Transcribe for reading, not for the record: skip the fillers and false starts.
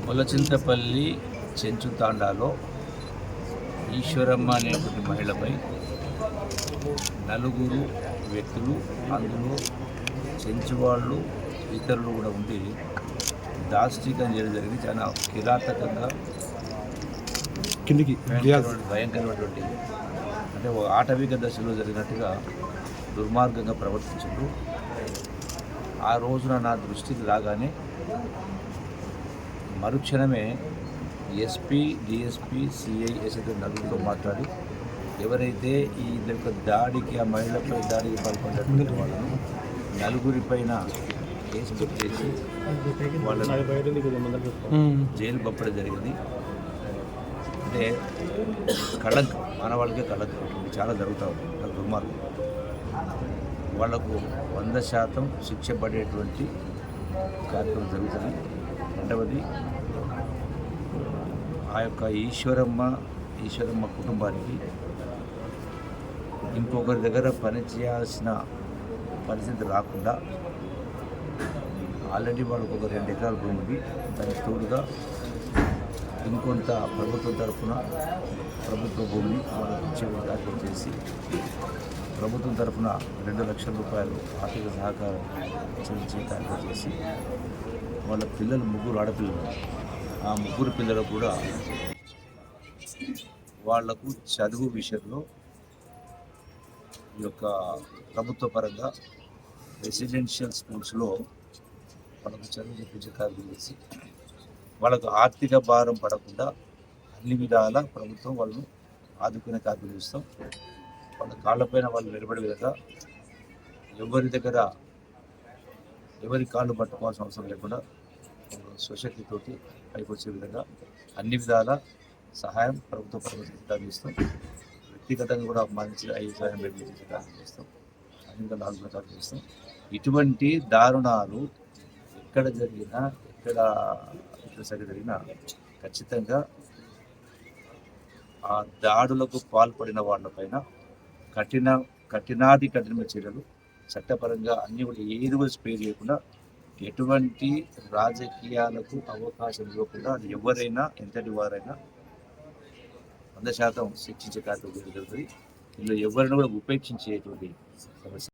ములచింతపల్లి చెంచు తాండాలో ఈశ్వరమ్మ అనేటువంటి మహిళపై నలుగురు వ్యక్తులు, అందులో చెంచువాళ్ళు ఇతరులు కూడా ఉండి దాష్టికం చేయడం జరిగింది. చాలా కిరాతకంగా భయంకరమైనటువంటి అంటే ఆటవిక దశలో జరిగినట్టుగా దుర్మార్గంగా ప్రవర్తించారు. ఆ రోజున నా దృష్టికి రాగానే మరుక్షణమే ఎస్పీ, డిఎస్పీ, సిఐ, ఎస్ఐతో నలుగురితో మాట్లాడి ఎవరైతే ఈ యొక్క దాడికి, ఆ మహిళపై దాడికి పాల్పడినటువంటి వాళ్ళను నలుగురిపైన కేసు పెట్టేసి వాళ్ళని జైలు పంపడం జరిగింది. అంటే కళంకం, మానవాళ్ళకే కళంకం, చాలా జరుగుతూ ఉంది. దుర్మార్గం. వాళ్లకు 100% శిక్ష పడేటువంటి కార్యక్రమం జరుగుతుంది. రెండవది, ఆ యొక్క ఈశ్వరమ్మ కుటుంబానికి ఇంకొకరి దగ్గర పని చేయాల్సిన పరిస్థితి రాకుండా ఆల్రెడీ వాళ్ళకు ఒక 2 ఎకరాల భూమి ఉంది. దానికి తోడుగా ఇంకొంత ప్రభుత్వం తరఫున ప్రభుత్వ భూమిని వాళ్ళకి ఇచ్చే కార్యక్రమం చేసి ప్రభుత్వం తరఫున 2 లక్షల రూపాయలు ఆర్థిక సహకారం చెల్లించే కార్యక్రమం చేసి వాళ్ళ పిల్లలు 3 ఆడపిల్లలు, ఆ 3 పిల్లలకు కూడా వాళ్లకు చదువు విషయంలో ఈ యొక్క ప్రభుత్వ పరంగా రెసిడెన్షియల్ స్కూల్స్లో వాళ్ళకు చదువు చెప్పించే కార్యక్రమం చేసి వాళ్ళకు ఆర్థిక భారం పడకుండా అన్ని విధాల ప్రభుత్వం వాళ్ళను ఆదుకునే కార్యక్రమం చేస్తాం. వాళ్ళ కాళ్ళపైన వాళ్ళు నిలబడే విధంగా ఎవరి కాళ్ళు పట్టుకోవాల్సిన అవసరం లేకుండా స్వశక్తితోటి పైకి వచ్చే విధంగా అన్ని విధాల సహాయం ప్రభుత్వ పరంగా చేస్తాం. వ్యక్తిగతంగా కూడా మంచి సహాయం చేసే కార్యక్రమం చేస్తాం. అన్ని విధాలు ఆలోచన కార్యక్రమం చేస్తాం. ఇటువంటి దారుణాలు ఎక్కడ జరిగినా, ఎక్కడ జరిగినా ఖచ్చితంగా ఆ దాడులకు పాల్పడిన వాళ్ళపైన కఠినమైన చర్యలు చట్టపరంగా అన్ని కూడా ఏది కూడా స్పేర్ చేయకుండా, ఎటువంటి రాజకీయాలకు అవకాశం ఇవ్వకుండా ఎవరైనా, ఎంతటి వారైనా 100% శిక్షించే కార్యక్రమం జరుగుతుంది. ఇందులో ఎవరిని కూడా ఉపేక్షించేటువంటి సమస్య